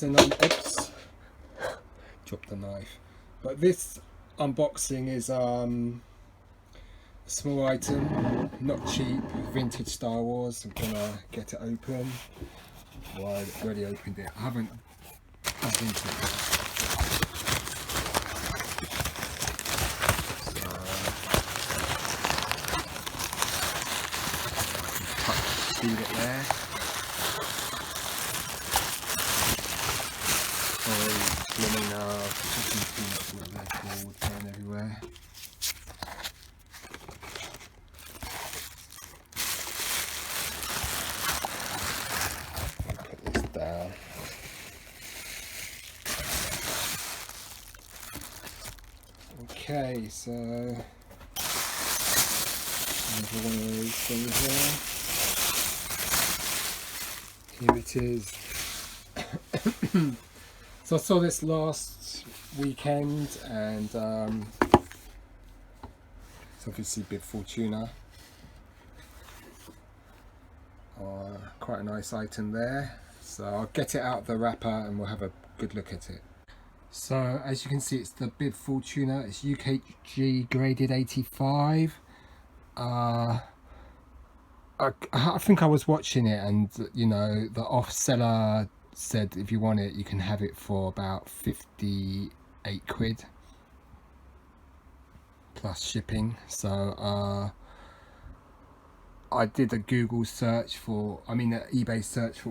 an oops, dropped the knife. But this unboxing is a small item, not cheap, vintage Star Wars. I'm gonna get it open. Well, I've already opened it. I haven't dug into it. So, leave it there. Slimming what they're called, going everywhere. Put this down. Okay, so another one of these things here. Here it is. So I saw this last weekend, and it's obviously Bib Fortuna. Quite a nice item there. So I'll get it out of the wrapper and we'll have a good look at it. So as you can see, it's the Bib Fortuna. It's UKG graded 85. I think I was watching it, and you know, the off seller said if you want it you can have it for about 58 quid plus shipping. So I did a Google search for, an eBay search for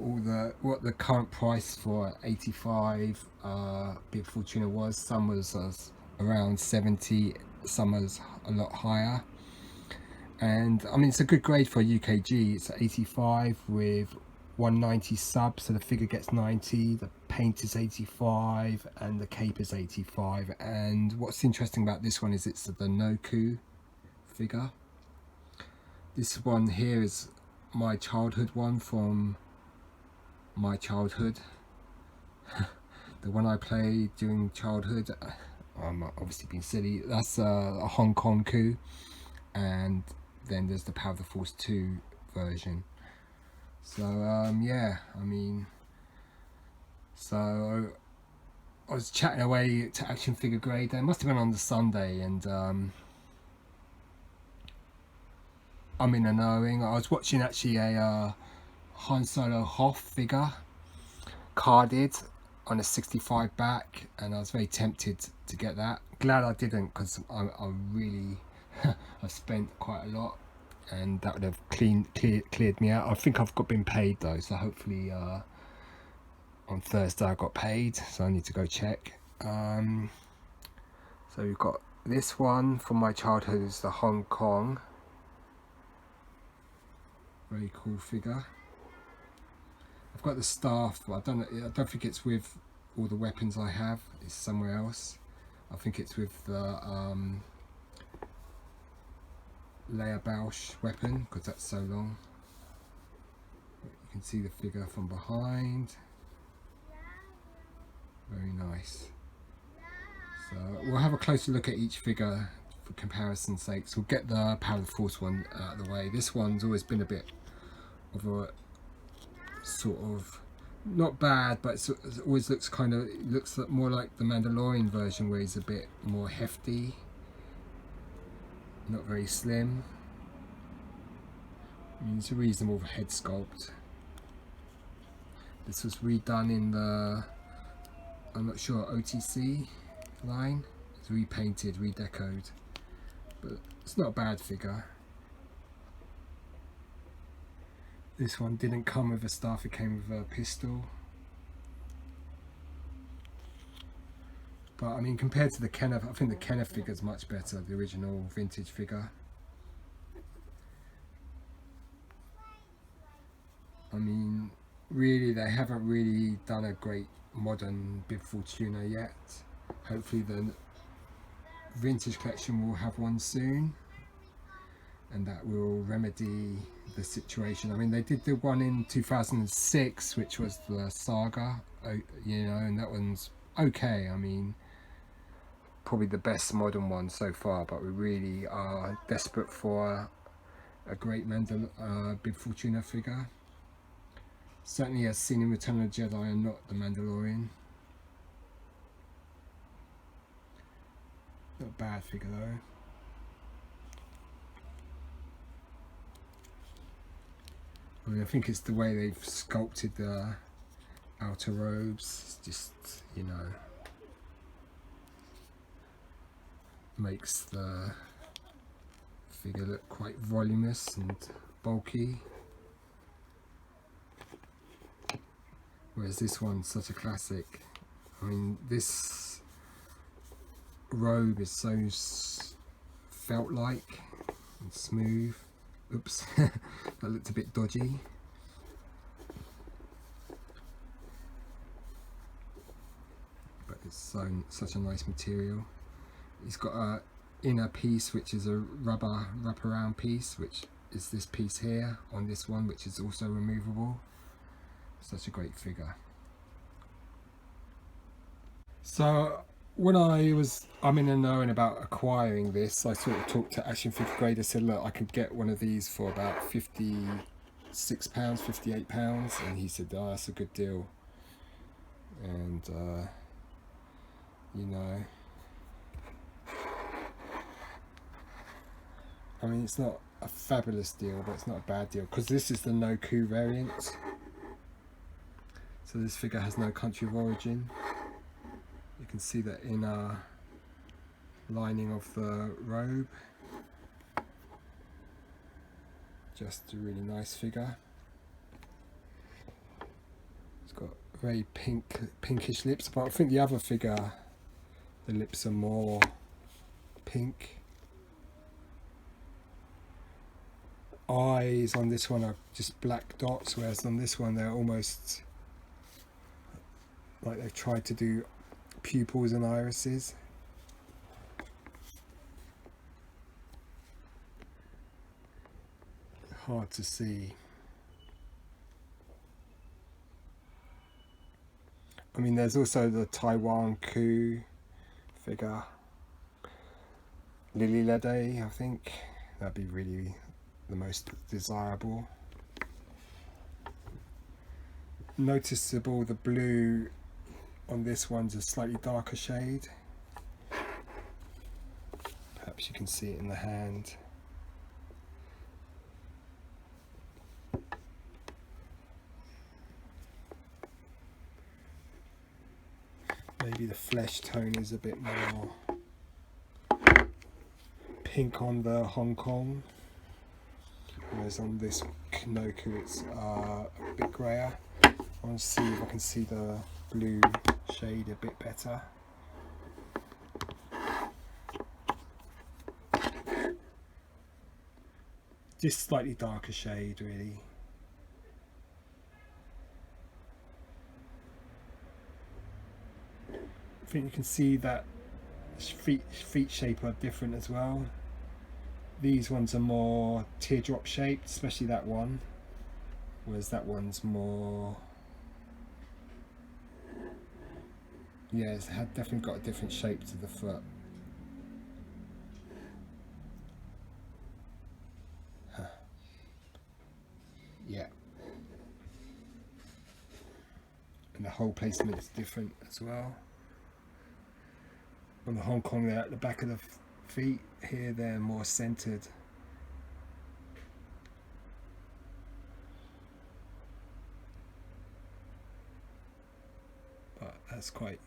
what the current price for 85 Bib Fortuna was. Some was around 70, some was a lot higher, and I mean it's a good grade for a UKG. It's 85 with 190 sub, so the figure gets 90, the paint is 85 and the cape is 85. And what's interesting about this one is it's the No COO figure. This one here is my childhood one from my childhood. The one I played during childhood. I'm obviously being silly. That's a Hong Kong COO, and then there's the Power of the Force 2 version. So yeah, so I was chatting away to Action Figure Grade Day. It must have been on the Sunday, and I'm in a knowing. I was watching actually a Han Solo Hoth figure carded on a 65 back, and I was very tempted to get that. Glad I didn't, because I really I've spent quite a lot, and that would have cleared me out. I think I've been paid though, so hopefully on Thursday I got paid, so I need to go check. So we've got this one from my childhood, is the Hong Kong. Very cool figure. I've got the staff, but I don't think it's with all the weapons I have. It's somewhere else. I think it's with the Leia Bausch weapon, because that's so long. You can see the figure from behind. Very nice. So we'll have a closer look at each figure for comparison's sake. So we'll get the Power of the Force one out of the way. This one's always been a bit of a sort of, not bad, but it always looks looks more like the Mandalorian version, where he's a bit more hefty, not very slim. It's a reasonable head sculpt. This was redone in the, I'm not sure, OTC line. It's repainted, redecoed, but it's not a bad figure. This one didn't come with a staff, it came with a pistol. But compared to the Kenner, I think the Kenner figure is much better, the original vintage figure. Really, they haven't really done a great modern Bib Fortuna yet. Hopefully the vintage collection will have one soon, and that will remedy the situation. They did the one in 2006, which was the Saga, and that one's okay. Probably the best modern one so far, but we really are desperate for a great Bib Fortuna figure. Certainly as seen in Return of the Jedi and not The Mandalorian. Not a bad figure though. I mean, I think it's the way they've sculpted the outer robes. It's just, you know, makes the figure look quite voluminous and bulky. Whereas this one's such a classic. I mean, this robe is so felt-like and smooth. Oops, that looked a bit dodgy. But it's such a nice material. It's got a inner piece which is a rubber wraparound piece, which is this piece here on this one, which is also removable. Such a great figure. So when I'm in the knowing about acquiring this, I sort of talked to Action Figure Grade. I said, look, I could get one of these for about £56, £58, and he said, oh, that's a good deal. And you know, I mean, it's not a fabulous deal, but it's not a bad deal, because this is the No COO variant. So this figure has no country of origin. You can see the inner lining of the robe. Just a really nice figure. It's got very pinkish lips, but I think the other figure, the lips are more pink. Eyes on this one are just black dots, whereas on this one they're almost like they've tried to do pupils and irises. Hard to see. I mean, there's also the Taiwan COO figure, Lily Lede, I think. That'd be really the most desirable. Noticeable, the blue on this one's a slightly darker shade. Perhaps you can see it in the hand. Maybe the flesh tone is a bit more pink on the Hong Kong, whereas on this No COO it's a bit grayer. I want to see if I can see the blue shade a bit better. Just slightly darker shade, really. I think you can see that feet shape are different as well. These ones are more teardrop shaped, especially that one, whereas that one's more, yeah, it's definitely got a different shape to the foot. Yeah, and the hole placement is different as well. On the Hong Kong, they're at the back of the feet. Here they're more centered. But that's quite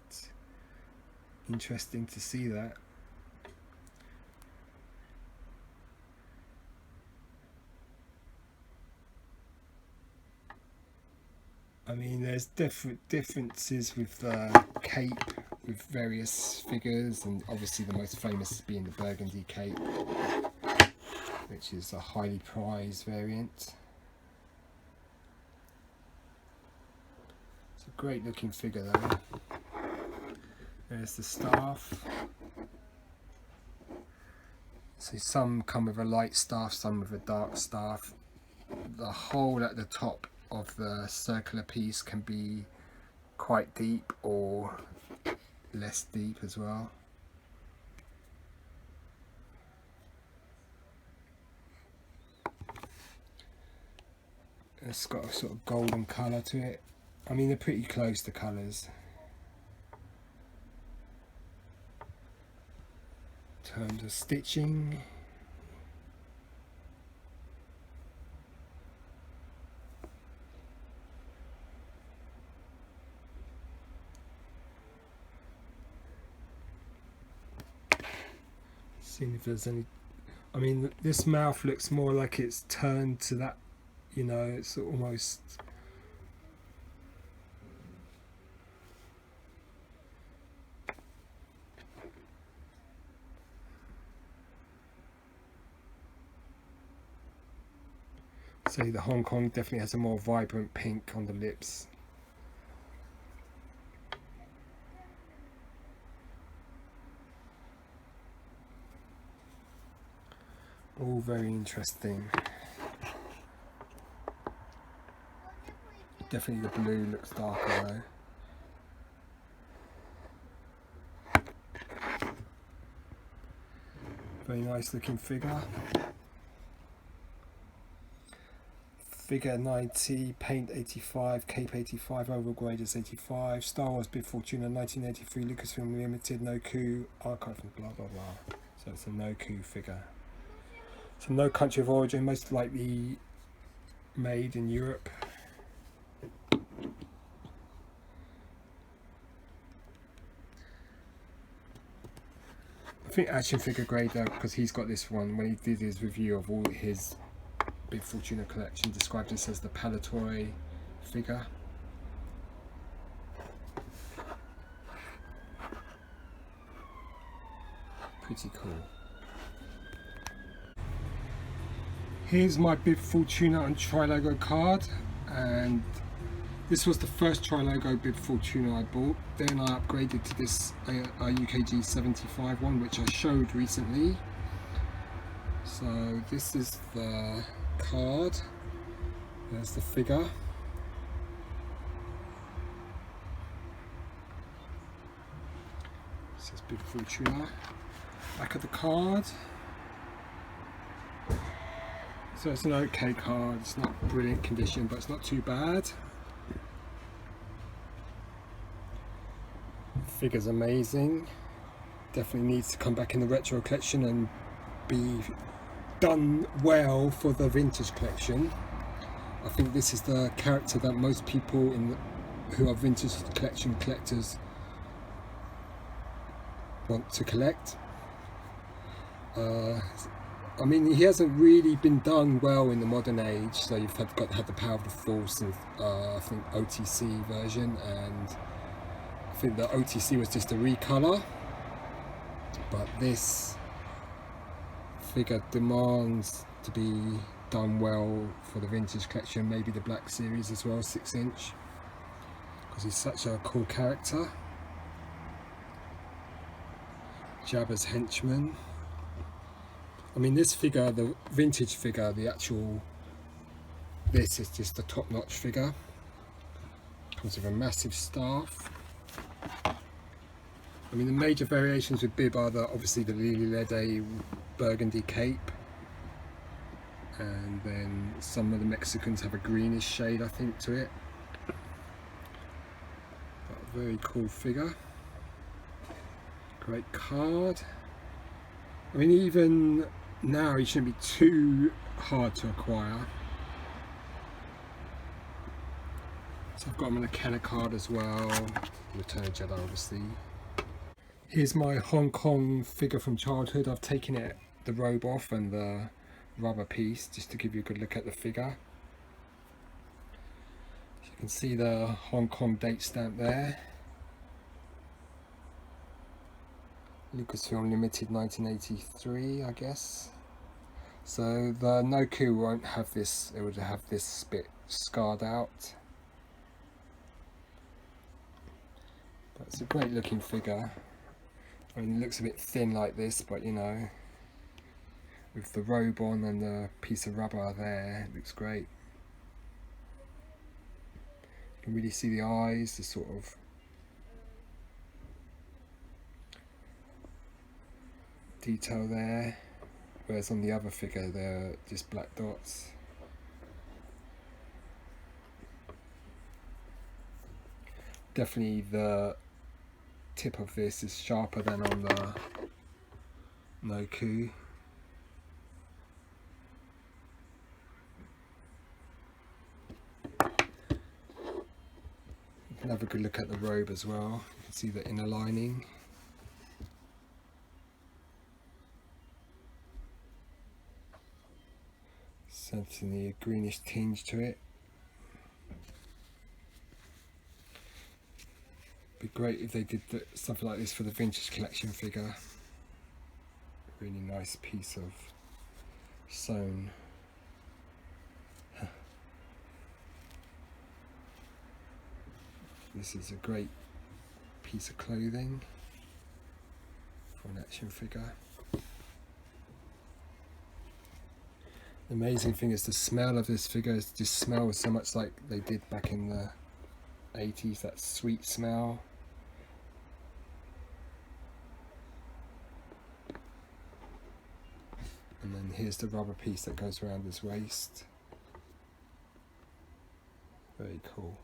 interesting to see that. I mean, there's differences with the cape with various figures, and obviously the most famous being the burgundy cape, which is a highly prized variant. It's a great looking figure though. There's the staff. So some come with a light staff, some with a dark staff. The hole at the top of the circular piece can be quite deep or less deep as well. It's got a sort of golden colour to it. I mean, they're pretty close, the colours. In terms of stitching, seeing if there's any. I mean, this mouth looks more like it's turned to that, you know, it's almost. So the Hong Kong definitely has a more vibrant pink on the lips. All very interesting. Definitely the blue looks darker though. Very nice looking figure. Figure 90, paint 85, cape 85, overall grade is 85. Star Wars Bib Fortuna 1983, Lucasfilm Limited, No COO, archive and blah blah blah. So it's a No COO figure. So no country of origin, most likely made in Europe. I think Action Figure grade though, because he's got this one, when he did his review of all his Bib Fortuna collection, described this as the Palatoy figure. Pretty cool. Here's my Bib Fortuna and Tri-Logo card, and this was the first Tri-Logo Bib Fortuna I bought. Then I upgraded to this UKG 75 one, which I showed recently. So this is the card, there's the figure. This is Bib Fortuna. Back of the card. So it's an okay card, it's not brilliant condition, but it's not too bad. Figure's amazing. Definitely needs to come back in the retro collection and be done well for the vintage collection. I think this is the character that most people who are vintage collection collectors want to collect. I mean, he hasn't really been done well in the modern age, so you've got to have the Power of the Force and I think OTC version, and I think the OTC was just a recolor, but this figure demands to be done well for the vintage collection, maybe the Black Series as well, 6-inch, because he's such a cool character. Jabba's henchman. I mean, this figure, the vintage figure, this is just a top-notch figure. Comes with a massive staff. I mean, the major variations with Bib are obviously the Lily Lede burgundy cape, and then some of the Mexicans have a greenish shade, I think, to it. But a very cool figure. Great card. I mean, even now he shouldn't be too hard to acquire. So I've got him on a Kenner card as well. Return of Jedi, obviously. Here's my Hong Kong figure from childhood. I've taken the robe off and the rubber piece just to give you a good look at the figure. So you can see the Hong Kong date stamp there. Lucasfilm Limited 1983, I guess. So the No COO won't have this, it would have this bit scarred out. But it's a great looking figure. I mean, it looks a bit thin like this, but you know, with the robe on and the piece of rubber there, it looks great. You can really see the eyes, the sort of detail there, whereas on the other figure they're just black dots. Definitely the tip of this is sharper than on the No COO. You can have a good look at the robe as well. You can see the inner lining. Certainly a greenish tinge to it. Be great if they did something like this for the vintage collection figure. Really nice piece of sewn. This is a great piece of clothing for an action figure. The amazing thing is the smell of this figure just smells so much like they did back in the 80s, that sweet smell. And then here's the rubber piece that goes around his waist. Very cool.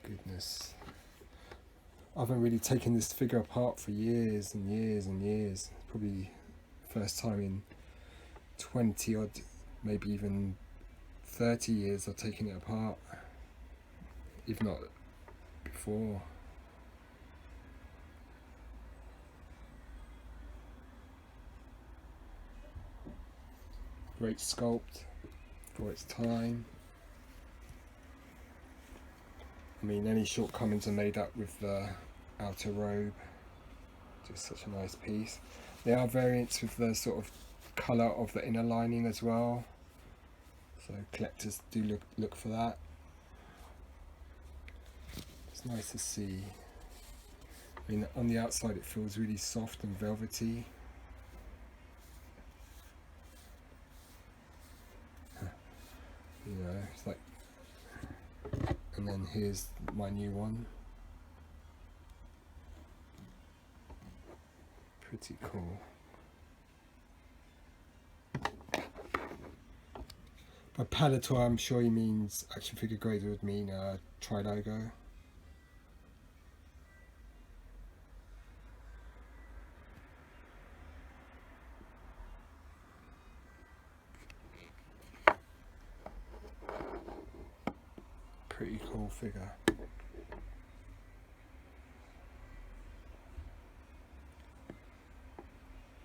Goodness. I haven't really taken this figure apart for years and years and years. Probably first time in 20 odd, maybe even 30 years I've taken it apart, if not before. Great sculpt for its time. I mean, any shortcomings are made up with the outer robe. Just such a nice piece. There are variants with the sort of colour of the inner lining as well, so collectors do look for that. It's nice to see. I mean, on the outside it feels really soft and velvety. You know, it's like. And then here's my new one. Pretty cool. By Palator, I'm sure he means action figure grade, would mean tri-logo. Pretty cool figure.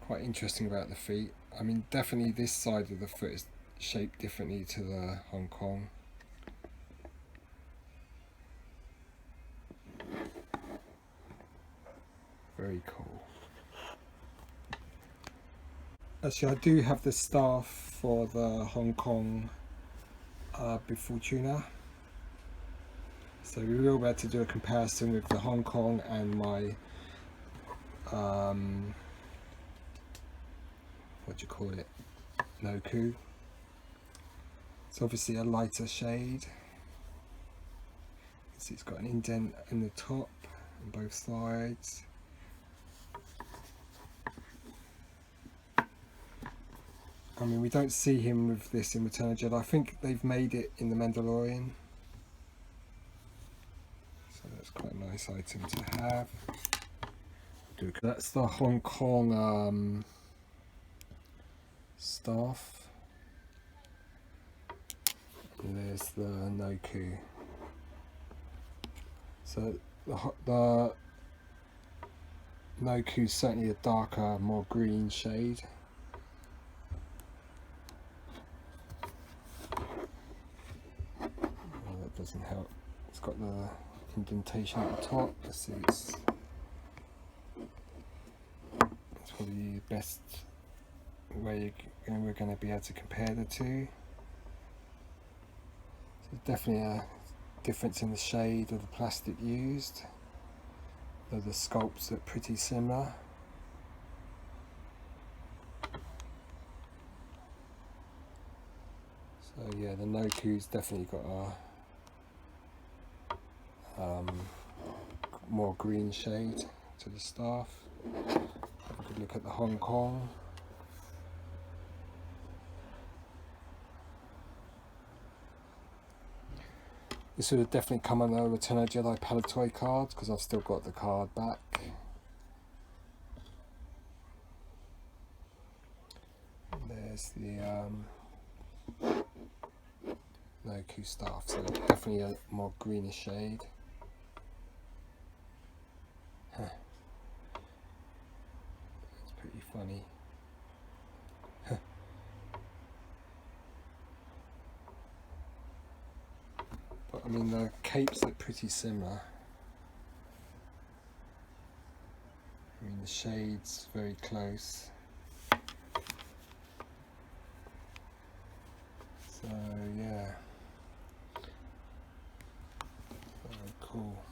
Quite interesting about the feet. I mean, definitely this side of the foot is shaped differently to the Hong Kong. Very cool. Actually, I do have the staff for the Hong Kong Bib Fortuna. So we will be able to do a comparison with the Hong Kong and my, what do you call it, No COO. It's obviously a lighter shade. See, it's got an indent in the top on both sides. I mean, we don't see him with this in Return of Jedi. I think they've made it in The Mandalorian. So that's quite a nice item to have. That's the Hong Kong staff. And there's the No COO. So the No COO is certainly a darker, more green shade. That doesn't help. It's got the indentation at the top. Let's see, it's probably the best way we're going to be able to compare the two. So there's definitely a difference in the shade of the plastic used, though the sculpts look pretty similar. So yeah, the No COO's definitely got a more green shade to the staff. Have a good look at the Hong Kong. This would have definitely come on a Return of Jedi Palatoy card, because I've still got the card back. And there's the No COO staff, so definitely a more greenish shade. It's pretty funny. But I mean, the capes look pretty similar. I mean, the shade's very close. So yeah, very cool.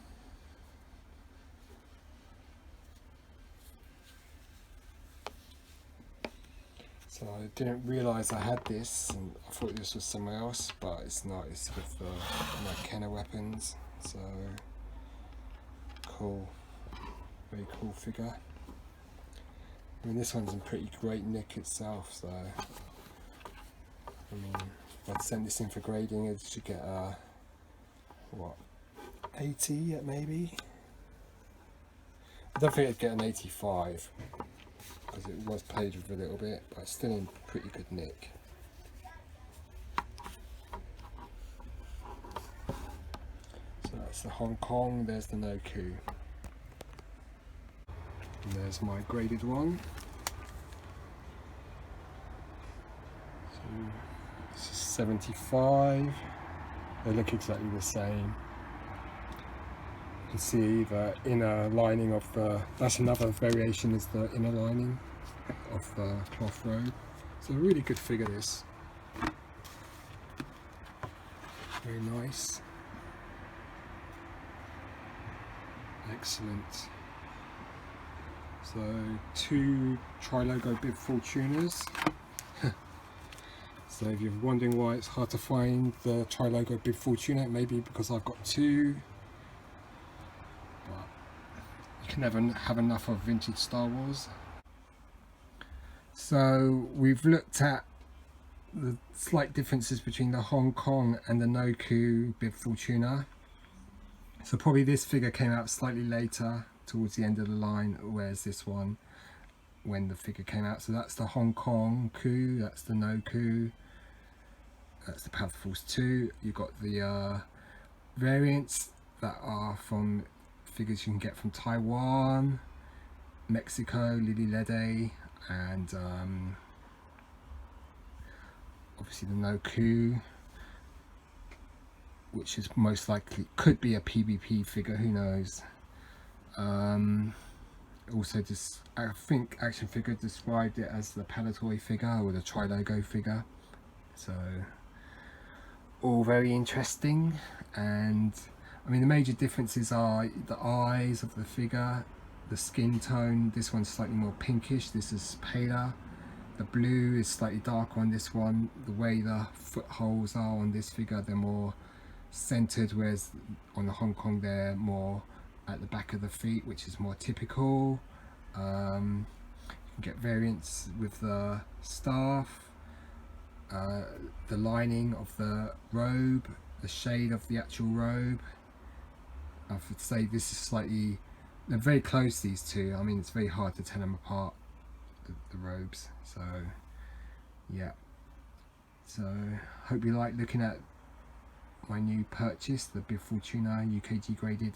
So I didn't realise I had this, and I thought this was somewhere else, but it's not. It's with my Kenner weapons. So cool, very cool figure. I mean, this one's in pretty great nick itself. So I mean, if I'd sent this in for grading, it should get a what, 80 maybe. I don't think I'd get an 85. Because it was played with a little bit, but it's still in pretty good nick. So that's the Hong Kong, there's the No COO. And there's my graded one. So this is 75. They look exactly the same. You can see the inner lining of the, that's another variation, is the inner lining of the cloth robe. So a really good figure, this. Very nice. Excellent. So 2 tri-logo Bib Fortunas. So if you're wondering why it's hard to find the tri-logo Bib Fortuna, it may be because I've got 2. You can never have enough of vintage Star Wars. So we've looked at the slight differences between the Hong Kong and the No COO Bib Fortuna. So probably this figure came out slightly later, towards the end of the line, whereas this one, when the figure came out. So that's the Hong Kong COO, that's the No COO, that's the Power of the Force 2. You've got the variants that are from figures you can get from Taiwan, Mexico, Lily Lede, and obviously the No COO, which is most likely, could be a PvP figure, who knows. Also just, I think Action Figure described it as the Palatoy figure or the tri-logo figure. So all very interesting. And I mean, the major differences are the eyes of the figure, the skin tone. This one's slightly more pinkish, this is paler. The blue is slightly darker on this one. The way the footholes are on this figure, they're more centered, whereas on the Hong Kong they're more at the back of the feet, which is more typical. You can get variants with the staff, the lining of the robe, the shade of the actual robe. I would say this is slightly, they're very close, these two. I mean, it's very hard to tell them apart, the robes. So yeah, so hope you like looking at my new purchase, the Bib Fortuna UKG graded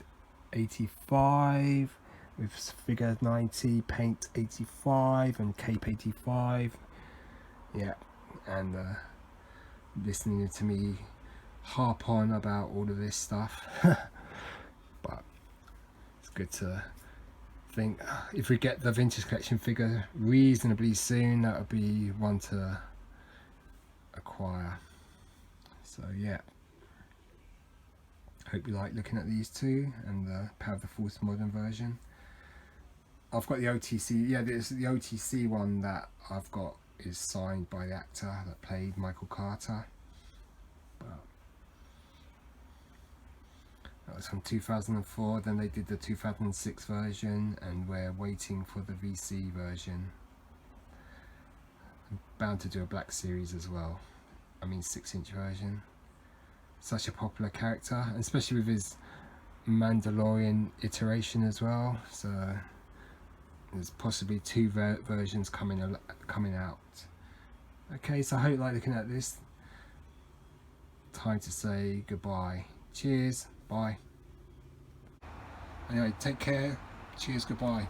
85 with figure 90, paint 85 and cape 85. Yeah, and listening to me harp on about all of this stuff. But it's good to think, if we get the vintage collection figure reasonably soon, that would be one to acquire. So yeah, hope you like looking at these two and the Power of the Force modern version. I've got the OTC, yeah, this is the OTC one that I've got is signed by the actor that played Michael Carter. But that was from 2004, then they did the 2006 version, and we're waiting for the VC version. I'm bound to do a Black Series as well, I mean 6-inch version. such a popular character, and especially with his Mandalorian iteration as well. So there's possibly two versions coming out. Okay, so I hope you like looking at this. Time to say goodbye. Cheers, bye. Anyway, take care. Cheers, goodbye.